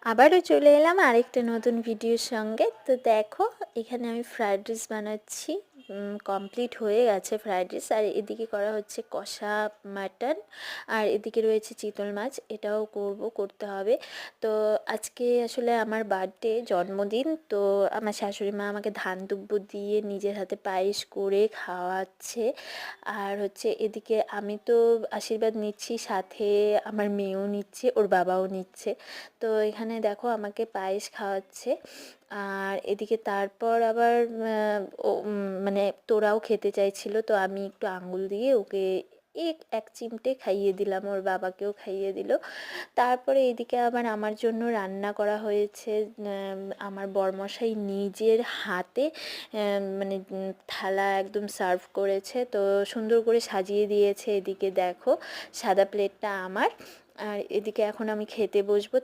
আবারও চলে এলাম আরেকটা নতুন ভিডিওর সঙ্গে। তো দেখো, এখানে আমি ফ্রায়েড রাইস বানাচ্ছি। কমপ্লিট হয়ে গেছে ফ্রায়েড রাইস। আর এদিকে করা হচ্ছে কষা মাটন, আর এদিকে রয়েছে চিতল মাছ, এটাও করতে হবে। তো আজকে আসলে আমার বার্থডে, জন্মদিন। তো আমার শাশুড়ি মা আমাকে ধান দুব্বো দিয়ে নিজের হাতে পায়েস করে খাওয়াচ্ছে। আর হচ্ছে এদিকে আমি তো আশীর্বাদ নিচ্ছি, সাথে আমার মেয়েও নিচ্ছে, ওর বাবাও নিচ্ছে। তো এখানে দেখো আমাকে পায়েস খাওয়াচ্ছে। আর এদিকে তারপর আবার মানে তোরাও খেতে চাইছিল, তো আমি একটু আঙুল দিয়ে ওকে এক চিমটে খাইয়ে দিলাম, ওর বাবাকেও খাইয়ে দিল। তারপরে এদিকে আবার আমার জন্য রান্না করা হয়েছে। আমার বরমশাই নিজের হাতে মানে থালা একদম সার্ভ করেছে, তো সুন্দর করে সাজিয়ে দিয়েছে। এদিকে দেখো, সাদা প্লেটটা আমার, আর এদিকে এখন আমি খেতে বসবো।